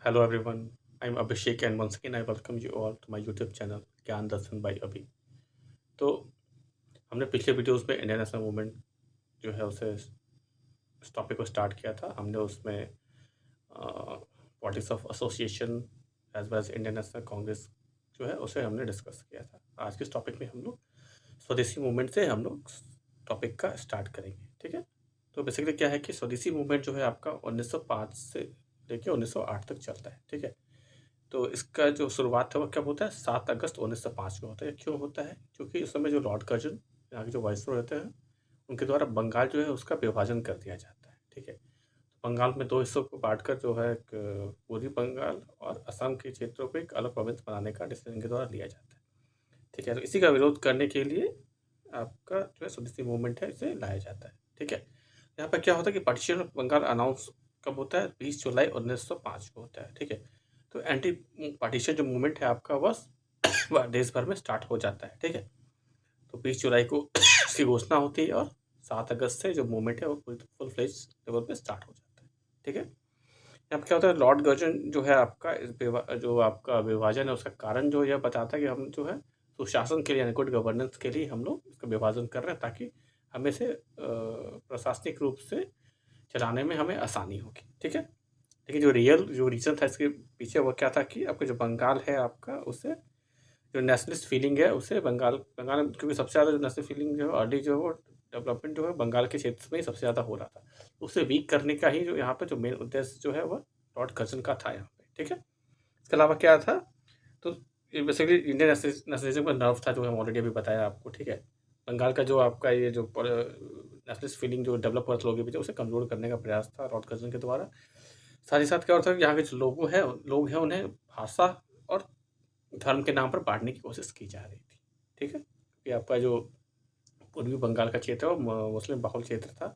Hello everyone, I'm Abhishek and once again I welcome you all to my YouTube channel ज्ञान दर्शन bye अभी। तो हमने पिछले videos में इंडियन नेशनल मूवमेंट जो है उसे इस टॉपिक को स्टार्ट किया था। हमने उसमें politics of association as well as Indian National Congress जो है उसे हमने डिस्कस किया था। आज के इस टॉपिक में हम लोग स्वदेशी मूवमेंट से हम लोग टॉपिक का स्टार्ट करेंगे। ठीक है, तो बेसिकली क्या है कि स्वदेशी मूवमेंट जो है आपका 1905 से लेके 1908 तक चलता है। ठीक है, तो इसका जो शुरुआत है वो कब होता है? 7 अगस्त 1905 को होता है। क्यों होता है? क्योंकि उस समय जो लॉर्ड कर्जन यहाँ के जो वाइसरॉय रहते हैं उनके द्वारा बंगाल जो है उसका विभाजन कर दिया जाता है। ठीक है, तो बंगाल में 2 हिस्सों को बाँटकर जो है एक पूर्वी बंगाल और असम के क्षेत्रों को एक अलग प्रोविंस बनाने का डिसीजन इनके द्वारा लिया जाता है। ठीक है, तो इसी का विरोध करने के लिए आपका जो है स्वदेशी मूवमेंट है इसे लाया जाता है। ठीक है, यहाँ पर क्या होता है कि पार्टीशन ऑफ बंगाल अनाउंस कब होता है? 20 जुलाई 1905 को होता है। ठीक है, तो एंटी पार्टीशन जो मूवमेंट है आपका वह देश भर में स्टार्ट हो जाता है। ठीक है, तो 20 जुलाई को इसकी घोषणा होती है और 7 अगस्त से जो मूवमेंट है वो फुल फ्लेज लेवल पे स्टार्ट हो जाता है। ठीक है, यहाँ पे क्या होता है, लॉर्ड गर्जन जो है आपका जो आपका विभाजन है उसका कारण जो यह बताता है कि हम जो है सुशासन के लिए यानी गुड गवर्नेंस के लिए हम लोग इसका विभाजन कर रहे हैं ताकि हमें से प्रशासनिक रूप से चलाने में हमें आसानी होगी। ठीक है, लेकिन जो रियल जो रीज़न था इसके पीछे वो क्या था कि आपका जो बंगाल है आपका उसे जो नेशनलिस्ट फीलिंग है उसे बंगाल बंगाल में क्योंकि सबसे ज़्यादा जो नेशनल फीलिंग जो है अर्ली जो है वो डेवलपमेंट जो है बंगाल के क्षेत्र में ही सबसे ज़्यादा हो रहा था। उसे वीक करने का ही जो यहाँ पे जो मेन उद्देश्य जो है वह लॉर्ड कर्जन का था यहाँ पे। ठीक है, इसके अलावा क्या था, तो ये बेसिकली इंडियन नेशनलिज्म का नर्व था जो हम ऑलरेडी अभी बताया आपको। ठीक है, बंगाल का जो आपका ये जो नेशनलिस्ट फीलिंग जो डेवलप हुआ था लोगों के बीच उसे कमज़ोर करने का प्रयास था लॉर्ड कर्जन के द्वारा। साथ ही साथ क्या होता है कि यहाँ के जो लोग हैं उन्हें भाषा और धर्म के नाम पर बाँटने की कोशिश की जा रही थी। ठीक है, कि आपका जो पूर्वी बंगाल का क्षेत्र है वो मुस्लिम बहुल क्षेत्र था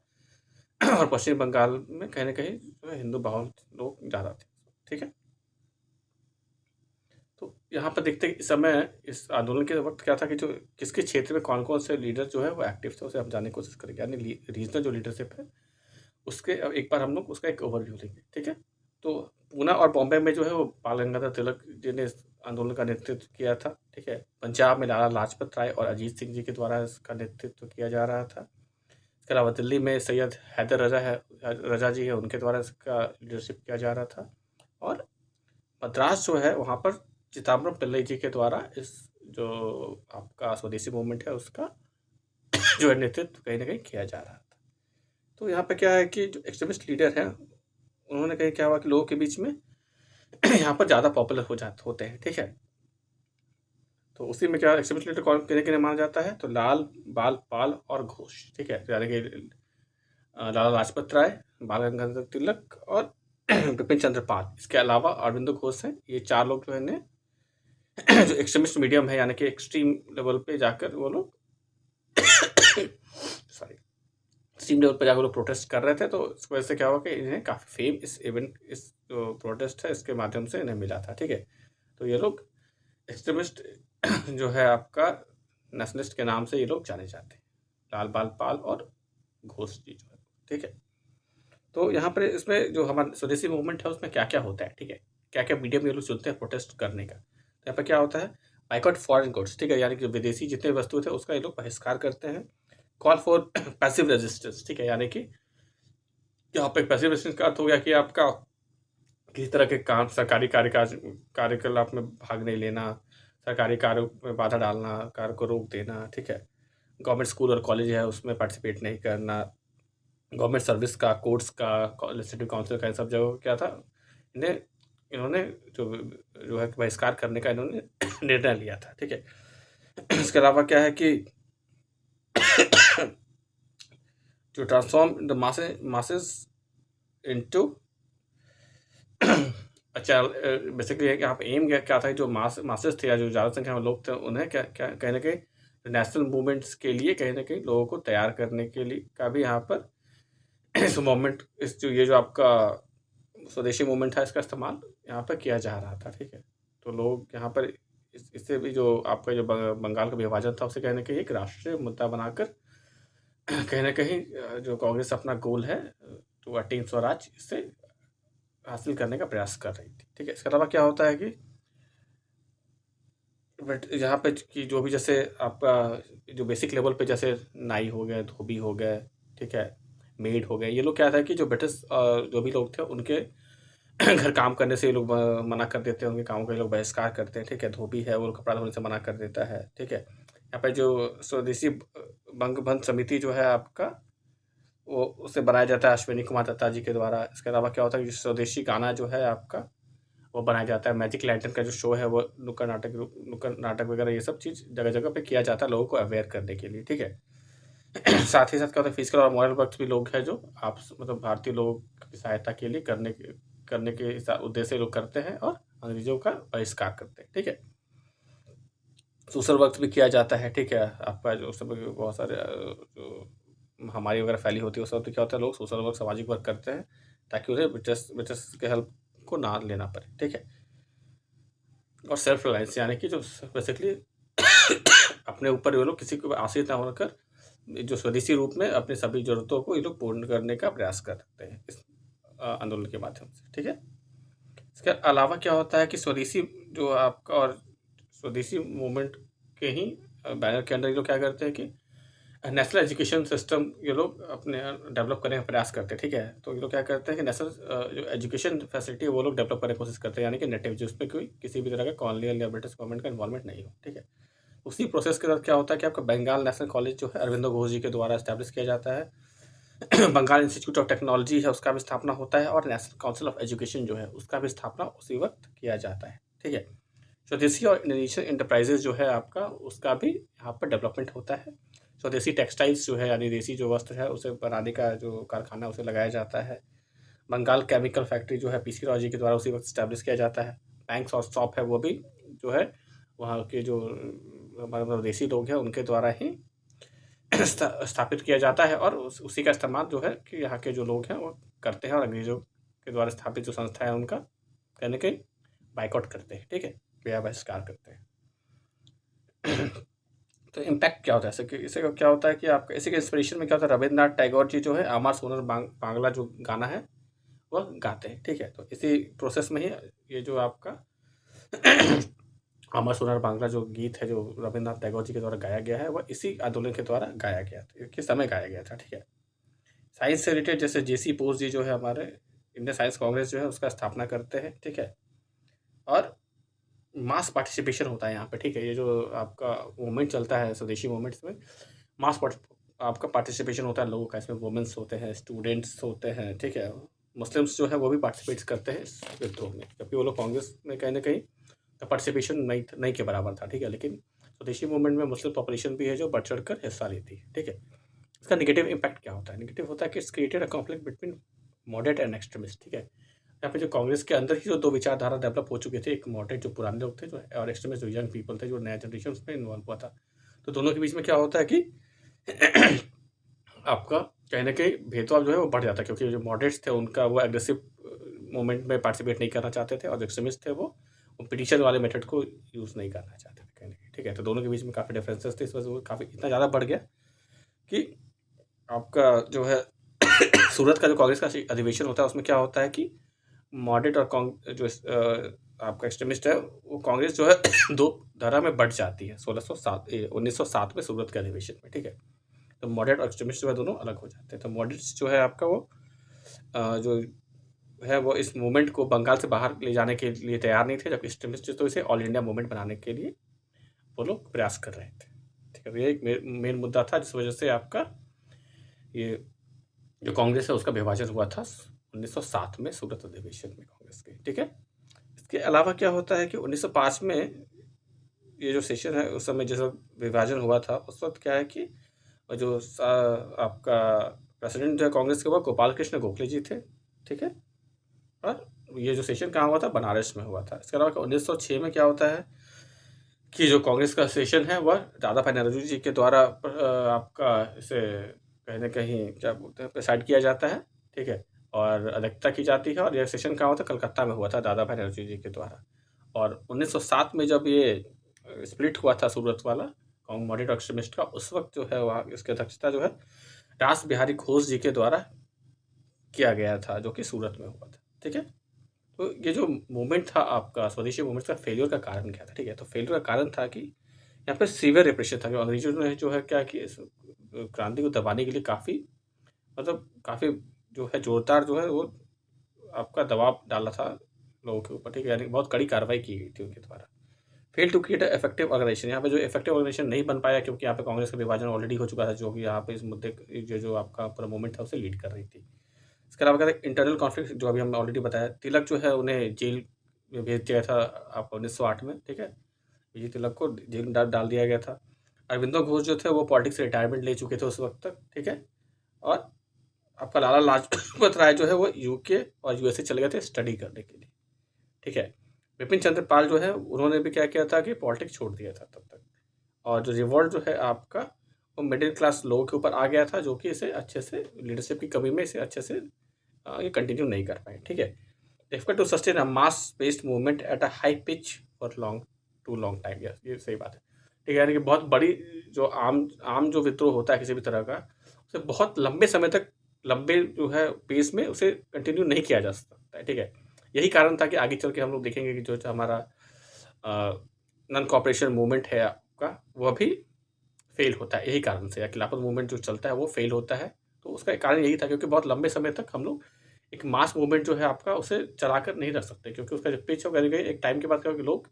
और पश्चिम बंगाल में कहीं न कहीं जो है हिंदू बहुल लोग ज़्यादा थे। ठीक है, तो यहाँ पर देखते हैं कि इस समय इस आंदोलन के वक़्त क्या था कि जो किसके क्षेत्र में कौन-कौन से लीडर जो है वो एक्टिव थे उसे हम जानने की कोशिश करेंगे। यानी रीजनल जो लीडरशिप है उसके एक बार हम लोग उसका एक ओवरव्यू लेंगे। ठीक है, तो पूना और बॉम्बे में जो है वो बाल गंगाधर तिलक जी ने इस आंदोलन का नेतृत्व किया था। ठीक है, पंजाब में लाला लाजपत राय और अजीत सिंह जी के द्वारा इसका नेतृत्व किया जा रहा था। इसके अलावा दिल्ली में सैयद हैदर रजा जी है उनके द्वारा इसका लीडरशिप किया जा रहा था और मद्रास जो है वहाँ पर चिदम्बरम पिल्लई जी के द्वारा इस जो आपका स्वदेशी मूवमेंट है उसका जो है नेतृत्व कहीं न कहीं किया जा रहा था। तो यहाँ पे क्या है कि जो एक्सट्रीमिस्ट लीडर हैं उन्होंने कहीं क्या हुआ कि लोगों के बीच में यहाँ पर ज़्यादा पॉपुलर होते हैं। ठीक है, तो उसी में क्या एक्सट्रीमिस्ट लीडर कौन किन्हें-किन्हें माना जाता है, तो लाल, बाल, पाल और घोष। ठीक है, यानी कि लाला लाजपत राय, बाल गंगाधर तिलक और बिपिन चंद्र पाल। इसके अलावा अरविंदो घोष हैं। ये 4 लोग जो है ने जो एक्सट्रीमिस्ट मीडियम है यानी कि एक्सट्रीम लेवल पे जाकर वो लोग सॉरी एक्सट्रीम लेवल पे जाकर लोग प्रोटेस्ट कर रहे थे। तो इस वजह से क्या हुआ कि इन्हें काफ़ी फेम इस जो प्रोटेस्ट है इसके माध्यम से इन्हें मिला था। ठीक है, तो ये लोग एक्सट्रीमिस्ट जो है आपका नेशनलिस्ट के नाम से ये लोग जाने जाते हैं, लाल बाल पाल और घोष जी जो है। ठीक है, तो यहाँ पर इसमें जो हमारा स्वदेशी मूवमेंट है उसमें क्या क्या होता है। ठीक है, क्या क्या मीडियम ये लोग चुनते हैं प्रोटेस्ट करने का। तो यहाँ पर क्या होता है, बाइकआउट फॉरेन गुड्स। ठीक है, यानी कि विदेशी जितने वस्तु थे उसका ये लोग बहिष्कार करते हैं। Call for passive resistance. ठीक है, यानी कि यहाँ पे पैसिव रेजिस्टेंस का अर्थ हो गया कि आपका किसी तरह के काम सरकारी कार्यकलाप में भाग नहीं लेना, सरकारी कार्यों में बाधा डालना, कार्य को रोक देना। ठीक है, गवर्नमेंट स्कूल और कॉलेज है उसमें पार्टिसिपेट नहीं करना, गवर्नमेंट सर्विस का, कोर्ट्स का, लेजिस्लेटिव काउंसिल का, इन सब जगहों क्या था, इन्हें इन्होंने जो जो है बहिष्कार करने का इन्होंने निर्णय लिया था। ठीक है, इसके अलावा क्या है कि जो ट्रांसफॉर्म द मासेस इनटू अच्छा बेसिकली यहाँ पे एम क्या था, जो मासेस थे या जो ज़्यादा संख्या में लोग थे उन्हें क्या क्या कहीं न कहीं नेशनल मूवमेंट्स के लिए कहीं न कहीं लोगों को तैयार करने के लिए का भी यहाँ पर इस मूवमेंट इस जो ये जो आपका स्वदेशी मूवमेंट था इसका इस्तेमाल यहाँ पर किया जा रहा था। ठीक है, तो लोग यहाँ पर इससे भी जो आपका जो बंगाल का विभाजन था उसे कहीं न कहीं एक राष्ट्रीय मुद्दा बनाकर कहीं न कहीं जो कांग्रेस अपना गोल है टू अटेन स्वराज, इससे हासिल करने का प्रयास कर रही थी। ठीक है, इसके अलावा क्या होता है कि बट यहाँ पे कि जो भी जैसे आपका जो बेसिक लेवल पे जैसे नाई हो गए, धोबी हो गए, ठीक है, मेड हो गए, ये लोग क्या था कि जो ब्रिटिश जो भी लोग थे उनके घर काम करने से ये लोग मना कर देते हैं, उनके कामों का ये लोग बहिष्कार करते हैं। ठीक है, धोबी है वो कपड़ा धोने से मना कर देता है। ठीक है, यहाँ पे जो स्वदेशी बंग बंध समिति जो है आपका, वो उसे बनाया जाता है अश्विनी कुमार दत्ता जी के द्वारा। इसके अलावा क्या होता है कि स्वदेशी गाना जो है आपका, वो बनाया जाता है। मैजिक लैंटर्न का जो शो है वो नुक्कड़ नाटक वगैरह ये सब चीज़ जगह जगह पे किया जाता है लोगों को अवेयर करने के लिए। ठीक है, साथ ही साथ क्या होता है, फिजिकल और मॉरल वर्क भी लोग हैं जो आप मतलब भारतीय लोगों की सहायता के लिए करने के उद्देश्य से लोग करते हैं और अंग्रेजों का बहिष्कार करते हैं। ठीक है, सोशल वर्क भी किया जाता है। ठीक है, आपका जो सब बहुत सारे जो महामारी वगैरह फैली होती है उस वक्त क्या होता है, लोग सोशल वर्क सामाजिक वर्क करते हैं ताकि उन्हें ब्रिटिश के हेल्प को ना लेना पड़े। ठीक है, और सेल्फ रिलायंस यानी कि जो बेसिकली अपने ऊपर ये लोग किसी को आश्रित ना होकर जो स्वदेशी रूप में अपनी सभी जरूरतों को ये लोग पूर्ण करने का प्रयास करते हैं इस आंदोलन के माध्यम से। ठीक है, इसके अलावा क्या होता है कि स्वदेशी जो आपका और स्वदेशी मूवमेंट के ही बैनर के अंदर ये लोग क्या करते हैं कि नेशनल एजुकेशन सिस्टम ये लोग अपने डेवलप करने का प्रयास करते हैं। ठीक है, तो ये लोग क्या करते हैं कि नेशनल जो एजुकेशन फैसिलिटी है वो लोग डेवलप करने की कोशिश करते हैं, यानी कि नेटिव जिस पे कोई किसी भी तरह का कॉलोनियल या ब्रिटिश गवर्नमेंट का इन्वॉल्वमेंट नहीं हो। ठीक है, उसी प्रोसेस के साथ क्या होता है कि आपका बंगाल नेशनल कॉलेज जो है अरविंदो घोष जी के द्वारा इस्टेब्लिश किया जाता है। बंगाल इंस्टीट्यूट ऑफ टेक्नोलॉजी है उसका भी स्थापना होता है और नेशनल काउंसिल ऑफ एजुकेशन जो है उसका भी स्थापना उसी वक्त किया जाता है। ठीक है, स्वदेशी और इंडोनेशियन इंटरप्राइजेज जो है आपका उसका भी यहाँ पर डेवलपमेंट होता है। स्वदेशी टेक्सटाइल्स जो है यानी देसी जो वस्त्र है उसे बनाने का जो कारखाना उसे लगाया जाता है। बंगाल केमिकल फैक्ट्री जो है पीसी राव जी के द्वारा उसी वक्त स्टैब्लिश किया जाता है। बैंक्स और शॉप है वो भी जो है वहाँ के जो मतलब देसी लोग हैं उनके द्वारा ही स्थापित किया जाता है और उसी का इस्तेमाल जो है कि यहाँ के जो लोग हैं वो करते हैं और अंग्रेजों के द्वारा स्थापित जो संस्था है उनका कहीं ना कहीं बाइकआउट करते हैं। ठीक है, या बहिष्कार करते हैं। तो इम्पैक्ट क्या होता है इससे इससे क्या होता है कि आपका इसी के इंस्पिरेशन में क्या होता है, रविन्द्रनाथ टैगोर जी जो है आमार सोनर बांग्ला जो गाना है वह गाते हैं। ठीक है, तो इसी प्रोसेस में ही ये जो आपका आमार सोनर बांग्ला जो गीत है जो रविन्द्रनाथ टैगोर जी के द्वारा गाया गया है वह इसी आंदोलन के द्वारा गाया गया था, किस समय गाया गया था। ठीक है, साइंस से रिलेटेड जैसे जेसी बोस जी जो है हमारे इंडियन साइंस कांग्रेस जो है उसका स्थापना करते हैं। ठीक है, और मास पार्टिसिपेशन होता है यहाँ पे। ठीक है, ये जो आपका मूवमेंट चलता है स्वदेशी मूवमेंट्स में मास आपका पार्टिसिपेशन होता है लोगों का, इसमें वुमेंस होते हैं, स्टूडेंट्स होते हैं। ठीक है, मुस्लिम्स जो है वो भी पार्टिसिपेट करते हैं इस विद्रोह में, जबकि वो लोग कांग्रेस में कहीं ना कहीं पार्टिसिपेशन नहीं के बराबर था। ठीक है, लेकिन स्वदेशी मूवमेंट में मुस्लिम पॉपुलेशन भी है जो बढ़ चढ़ कर हिस्सा लेती है। ठीक है, इसका नेगेटिव इम्पैक्ट क्या होता है, नेगेटिव होता है कि it's created a conflict between moderate and extremist. ठीक है, यहाँ पे जो कांग्रेस के अंदर ही जो दो विचारधारा डेवलप हो चुके थे, एक मॉडरेट जो पुराने लोग थे जो और एक्सट्रीमिस्ट जो यंग पीपल थे जो नया जनरेशन उसमें इन्वॉल्व हुआ था, तो दोनों के बीच में क्या होता है कि आपका कहीं ना कहीं भेदभाव जो है वो बढ़ जाता है, क्योंकि जो मॉडरेट्स थे उनका वो एग्रेसिव मूवमेंट में पार्टिसिपेट नहीं करना चाहते थे और जो एक्सट्रीमिस्ट थे वो पिटिशन वाले मेथड को यूज़ नहीं करना चाहते थे कहीं ना कहीं। ठीक है, तो दोनों के बीच में काफ़ी डिफरेंसेस थे, इस वजह से वो काफ़ी इतना ज़्यादा बढ़ गया कि आपका जो है सूरत का जो कांग्रेस का अधिवेशन होता है उसमें क्या होता है कि मॉडरेट और जो आपका एक्सट्रीमिस्ट है वो कांग्रेस जो है दो धारा में बढ़ जाती है 1907 में सूरत के अधिवेशन में। ठीक है, तो मॉडरेट और एक्सट्रीमिस्ट जो है दोनों अलग हो जाते हैं। तो मॉडरेट्स जो है आपका वो जो है वो इस मूवमेंट को बंगाल से बाहर ले जाने के लिए तैयार नहीं थे, जबकि एक्सट्रीमिस्ट तो इसे ऑल इंडिया मूवमेंट बनाने के लिए वो लोग प्रयास कर रहे थे। ठीक है, तो ये एक मेन मुद्दा था जिस वजह से आपका ये जो कांग्रेस है उसका विभाजन हुआ था 1907 में सूरत अधिवेशन में कांग्रेस के। ठीक है, इसके अलावा क्या होता है कि 1905 में ये जो सेशन है उस समय जैसा विभाजन हुआ था उस वक्त क्या है कि जो आपका प्रेसिडेंट जो है कांग्रेस के वो गोपाल कृष्ण गोखले जी थे। ठीक है, और ये जो सेशन कहाँ हुआ था, बनारस में हुआ था। इसके अलावा 1906 में क्या होता है कि जो कांग्रेस का सेशन है वह दादा भाई नौरोजी जी के द्वारा आपका इसे कहीं ना कहीं क्या बोलते हैं प्रेसाइड किया जाता है। ठीक है, और अध्यक्षता की जाती है और यह सेशन कहाँ हुआ था, कलकत्ता में हुआ था दादा भाई नौरोजी जी के द्वारा। और 1907 में जब ये स्प्लिट हुआ था सूरत वाला मॉडरेट एक्सट्रीमिस्ट का, उस वक्त जो है वहाँ इसकी अध्यक्षता जो है रास बिहारी घोष जी के द्वारा किया गया था जो कि सूरत में हुआ था। ठीक है, तो ये जो मूवमेंट था आपका स्वदेशी मूवमेंट का फेलियर का कारण क्या था? ठीक है, तो फेलियर का कारण था कि यहाँ पे सीवियर रिप्रेशन था कि अंग्रेजों ने जो है क्या कि इस क्रांति को दबाने के लिए काफ़ी मतलब काफ़ी जो है ज़ोरदार जो है वो आपका दबाव डाला था लोगों के ऊपर, ठीक है? यानी बहुत कड़ी कार्रवाई की गई थी उनके द्वारा। Fail to create effective organisation, यहाँ पे जो इफेक्टिव ऑर्गेनाइजेशन नहीं बन पाया क्योंकि यहाँ पे कांग्रेस का विभाजन ऑलरेडी हो चुका था, जो कि यहाँ पे इस मुद्दे जो आपका पूरा मूवमेंट था उसे लीड कर रही थी। इसके अलावा कहते हैं इंटरनल कॉन्फ्लिक्ट, जो अभी हमने ऑलरेडी बताया। तिलक जो है उन्हें जेल में भेज दिया था आप 1908 में, ठीक है? विजय तिलक को जेल में डाल दिया गया था। अरविंदो घोष जो थे वो पॉलिटिक्स से रिटायरमेंट ले चुके थे उस वक्त तक, ठीक है? और आपका लाला लाजपत राय जो है वो यूके और यूएसए चले गए थे स्टडी करने के लिए, ठीक है? विपिन चंद्र पाल जो है उन्होंने भी क्या किया था कि पॉलिटिक्स छोड़ दिया था तब तक। और जो रिवॉल्ट जो है आपका वो मिडिल क्लास लोगों के ऊपर आ गया था, जो कि इसे अच्छे से लीडरशिप की कमी में इसे अच्छे से ये कंटिन्यू नहीं कर पाए, ठीक है? Difficult to sustain a mass based movement at a high pitch for long time, ये सही बात है, ठीक है? यानी कि बहुत बड़ी जो आम जो विद्रोह होता है किसी भी तरह का, उसे बहुत लंबे समय तक लंबे जो है पेस में उसे कंटिन्यू नहीं किया जा सकता है, ठीक है? यही कारण था कि आगे चल के हम लोग देखेंगे कि जो हमारा नॉन कॉपरेशन मूवमेंट है आपका वो भी फेल होता है, यही कारण से। या खिलाफत मूवमेंट जो चलता है वो फेल होता है, तो उसका कारण यही था क्योंकि बहुत लंबे समय तक हम लोग एक मास मूवमेंट जो है आपका उसे चलाकर नहीं रख सकते, क्योंकि उसका जो पिच हो कहीं न कहीं एक टाइम के बाद क्या होगा कि लोग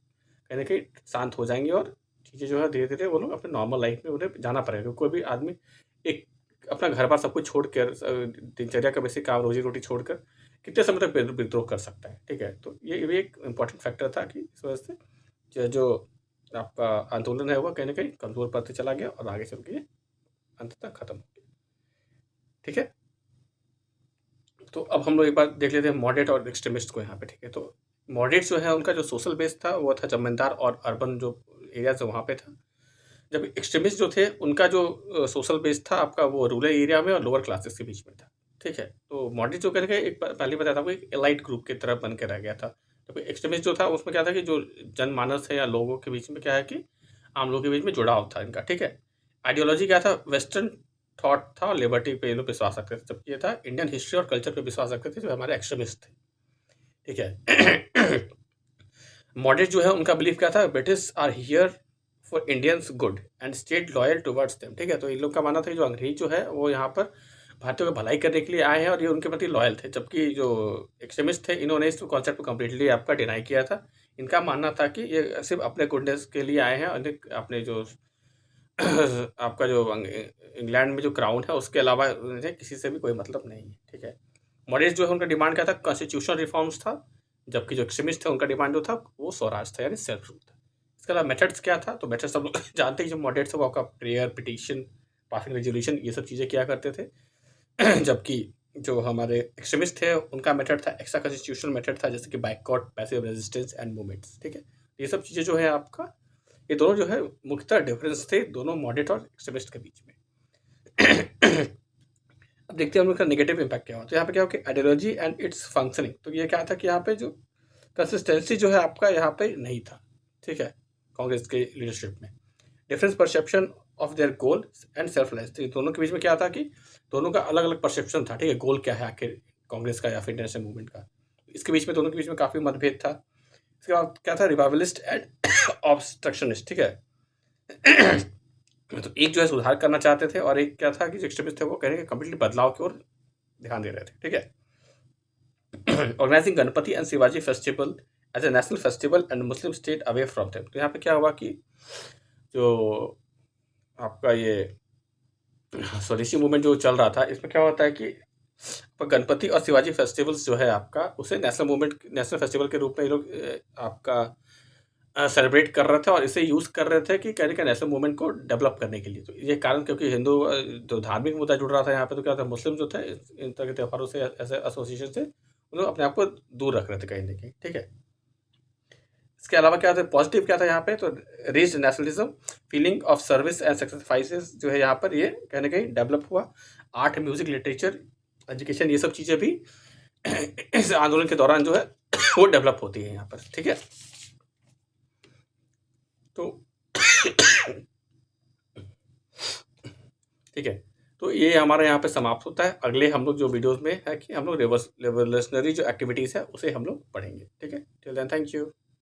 कहीं न कहीं शांत हो जाएँगे और चीज़ें जो है धीरे-धीरे वो लोग अपने नॉर्मल लाइफ में उन्हें जाना पड़ेगा, क्योंकि कोई भी आदमी एक अपना घर-बार सब कुछ छोड़ कर दिनचर्या का बेसिक काम रोज़ी-रोटी छोड़कर कितने समय तक विद्रोह कर सकता है, ठीक है? तो ये भी एक इम्पोर्टेंट फैक्टर था कि इस वजह से जो आपका आंदोलन है वो कहीं न कहीं कमज़ोर पड़ते चला गया और आगे चल के ये अंततः खत्म हो गया, ठीक है? तो अब हम लोग एक बार देख लेते हैं मॉडरेट और एक्सट्रीमिस्ट को यहाँ पे, ठीक है? तो मॉडरेट जो है उनका जो सोशल बेस था वो था जमींदार और अर्बन जो एरियाज़ है वहाँ पे था। जब एक्सट्रीमिस्ट जो थे उनका जो सोशल बेस था आपका वो रूरल एरिया में और लोअर क्लासेस के बीच में था, ठीक है? तो मॉडरेट जो करके एक पहले बताया था आपको एक एलाइट ग्रुप की तरह बन के रह गया था। जब एक्सट्रीमिस्ट जो था उसमें क्या था कि जो जनमानस है या लोगों के बीच में क्या है कि आम लोगों के बीच में जुड़ाव था इनका, ठीक है? आइडियोलॉजी क्या था? वेस्टर्न थॉट था और लिबर्टी पे ये लोग विश्वास रखते थे। जबकि ये था इंडियन हिस्ट्री और कल्चर पे विश्वास रखते थे, जो हमारे एक्सट्रीमिस्ट थे, ठीक है? मॉडरेट जो है उनका बिलीफ क्या था? British are here for Indians good and state loyal towards them, ठीक है? तो इन लोग का मानना था कि जो अंग्रेज जो है वो यहाँ पर भारतीयों की भलाई करने के लिए आए हैं और ये उनके प्रति लॉयल थे। जबकि जो एक्सट्रीमिस्ट थे इन्होंने इस कॉन्सेप्ट को कम्प्लीटली आपका डिनाई किया था। इनका मानना था कि ये सिर्फ अपने गुडनेस के लिए आए हैं और अपने जो आपका जो इंग्लैंड में जो क्राउन है उसके अलावा उन्हें किसी से भी कोई मतलब नहीं है, ठीक है? मॉडरेट जो है उनका डिमांड क्या था? कॉन्स्टिट्यूशनल रिफॉर्म्स था। जबकि जो एक्सट्रीमिस्ट थे उनका डिमांड जो था वो स्वराज था, यानी सेल्फ रूल था। इसके अलावा मेथड्स क्या था? तो मेथड्स सब लोग जानते हैं, जो मॉडरेट्स है वो आपका प्रेयर, पिटीशन, पासिंग रेजोल्यूशन ये सब चीज़ें किया करते थे। जबकि जो हमारे एक्सट्रीमिस्ट थे उनका मेथड था एक्स्ट्रा कॉन्स्टिट्यूशनल मेथड था, जैसे कि boycott, passive resistance and movements, ठीक है? ये सब चीज़ें जो है आपका ये दोनों जो है मुख्यतः डिफरेंस थे दोनों मॉडरेट और एक्सट्रीमिस्ट के बीच में। अब देखते हैं हम लोग का नेगेटिव इम्पैक्ट क्या हुआ। तो यहाँ पे क्या हो कि आइडियोलॉजी एंड इट्स फंक्शनिंग, तो ये क्या था कि यहाँ पे जो कंसिस्टेंसी जो है आपका यहाँ पे नहीं था, ठीक है? कांग्रेस के लीडरशिप में difference perception of their goal and self reliance, तो दोनों के बीच में क्या था कि दोनों का अलग अलग परसेप्शन था, ठीक है? गोल क्या है आखिर कांग्रेस का या फिर इंटरनेशनल मूवमेंट का, इसके बीच में दोनों के बीच में काफ़ी मतभेद था। इसके बाद क्या था? रिवाइवलिस्ट एंड ऑब्स्ट्रक्शनिस्ट, ठीक है? तो एक जो है सुधार करना चाहते थे और एक क्या था कि जो एक्सट्रीमिस्ट थे वो कह रहे हैं कि कम्प्लीटली बदलाव की ओर ध्यान दे रहे थे, ठीक है? Organising Ganpati and Shivaji festival as a national festival and Muslim stayed away from them, तो यहाँ पे क्या हुआ कि जो आपका ये स्वदेशी मूवमेंट जो चल रहा था इसमें क्या होता है कि गणपति और शिवाजी फेस्टिवल्स जो है आपका उसे नेशनल फेस्टिवल के रूप में ये लोग आपका सेलिब्रेट कर रहे थे और इसे यूज़ कर रहे थे कि कहने का नेशनल मूवमेंट को डेवलप करने के लिए। तो ये कारण क्योंकि हिंदू जो धार्मिक मुद्दा जुड़ रहा था यहाँ पे, तो क्या था मुस्लिम जो थे इन तरह के त्योहारों से ऐसे एसोसिएशन से वो लोग अपने आप को दूर रख रहे थे कहीं न कहीं, ठीक है? इसके अलावा क्या था पॉजिटिव क्या था यहाँ पे? तो rich nationalism, feeling of service and sacrifices जो है यहाँ पर ये कहीं न कहीं डेवलप हुआ। आर्ट, म्यूज़िक, लिटरेचर, एजुकेशन ये सब चीज़ें भी इस आंदोलन के दौरान जो है वो डेवलप होती है यहाँ पर, ठीक है? तो ठीक है, तो ये हमारा यहाँ पे समाप्त होता है। अगले हम लोग जो वीडियोज़ में है कि हम लोग रिवोल्यूशनरी जो एक्टिविटीज़ है उसे हम लोग पढ़ेंगे। ठीक है? Till then thank you.